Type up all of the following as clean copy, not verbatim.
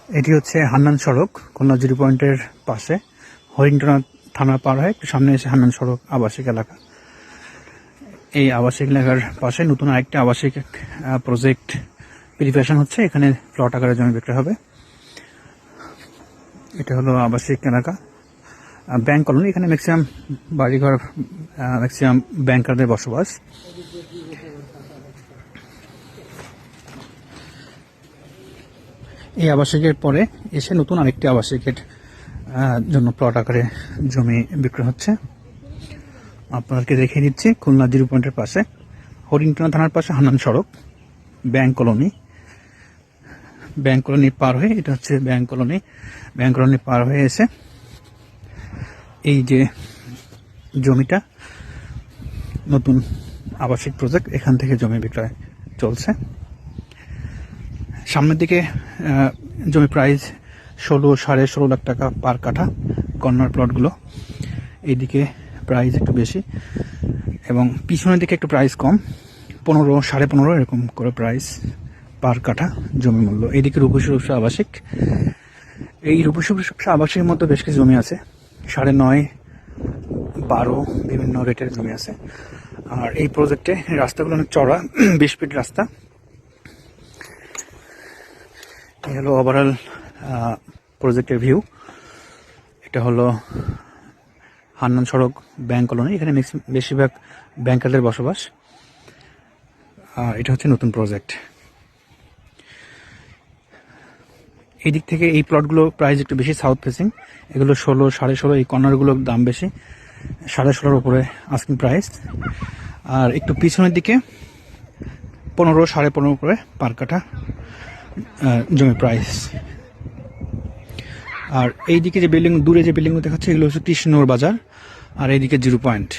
এটি হচ্ছে হান্নান সড়ক, খুলনা জিরো পয়েন্টের পাশে হরিণটনা থানা পার হয়ে একটু সামনে এসে হান্নান সড়ক আবাসিক এলাকা। এই আবাসিক এলাকার পাশে নতুন আরেকটা আবাসিক প্রজেক্ট প্রিপারেশন হচ্ছে। এখানে প্লট আকারে জমি বিক্রি হবে। এটা হলো আবাসিক এলাকা, ব্যাংক কলোনি। এখানে ম্যাক্সিমাম বাড়িঘর, ম্যাক্সিমাম ব্যাংকারদের বসবাস। এই আবাসিকের পরে এসে নতুন আরেকটি আবাসিকের জন্য প্লট আকারে জমি বিক্রি হচ্ছে। আপনাদেরকে দেখিয়ে দিচ্ছি খুলনা জিরো পয়েন্টের পাশে হরিণটনা থানার পাশে হান্নান সড়ক, ব্যাংক কলোনি। ব্যাংক কলোনি পার হয়ে এটা হচ্ছে ব্যাংক কলোনি। ব্যাংক কলোনি পার হয়ে এসে এই যে জমিটা নতুন আবাসিক প্রজেক্ট, এখান থেকে জমি বিক্রয় চলছে। সামনের দিকে জমি প্রাইস 16-16.5 লাখ টাকা পার কাঠা, কর্নার প্লটগুলো। এইদিকে প্রাইস একটু বেশি এবং পিছনের দিকে একটু প্রাইস কম, 15-15.5 এরকম করে প্রাইস পার কাঠা জমি মূল্য। এইদিকে রূপসী আবাসিক। এই রূপসী আবাসিকের মধ্যে বেশ কিছু জমি আছে, 9.5, 12 বিভিন্ন রেটের জমি আছে। আর এই প্রজেক্টে রাস্তাগুলো অনেক চড়া, 20 ফিট রাস্তা। এই হলো ওভারঅল প্রজেক্টের ভিউ। এটা হলো হান্নান সড়ক, ব্যাংক কলোনি। এখানে বেশিরভাগ ব্যাংকারদের বসবাস। আর এটা হচ্ছে নতুন প্রজেক্ট। এই দিক থেকে এই প্লটগুলো প্রাইস একটু বেশি, সাউথ ফেসিং। এগুলো 16-16.5। এই কর্নারগুলোর দাম বেশি, 16.5 উপরে আস্কিং প্রাইস। আর একটু পিছনের দিকে 15-15.5 করে পার কাঠা জমি প্রাইস। আর এইদিকে যে বিল্ডিং, দূরে যে বিল্ডিং দেখাচ্ছে, এগুলো হচ্ছে কৃষ্ণনগর বাজার। আর এইদিকে জিরো পয়েন্ট,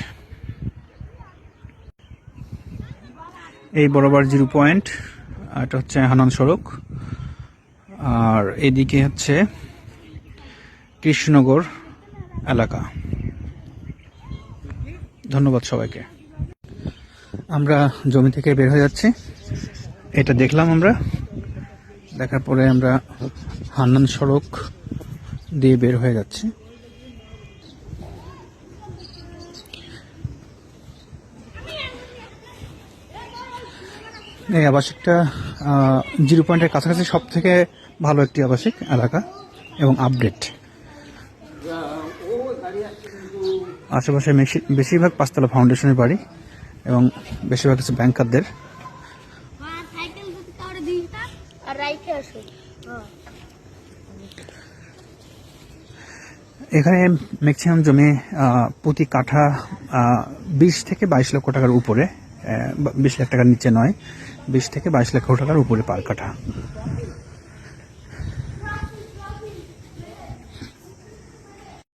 এই বরাবর জিরো পয়েন্ট। এটা হচ্ছে হান্নান সড়ক। আর এইদিকে হচ্ছে কৃষ্ণনগর এলাকা। ধন্যবাদ সবাইকে। আমরা জমি থেকে বের হয়ে যাচ্ছি। এটা দেখলাম আমরা, দেখার পরে আমরা হান্নান সড়ক দিয়ে বের হয়ে যাচ্ছি। এই আবাসিকটা জিরো পয়েন্টের কাছাকাছি সব থেকে ভালো একটি আবাসিক এলাকা এবং আপডেট। আশেপাশে বেশিরভাগ 5 তলা ফাউন্ডেশনের বাড়ি এবং বেশিরভাগ কিছু ব্যাংকারদের। এখানে ম্যাক্সিমাম জমি প্রতি কাঠা 20 থেকে 22 লক্ষ টাকার উপরে, 20 লাখ টাকার নিচে নয়, 20 থেকে 22 লক্ষ টাকার উপরে পার কাঠা।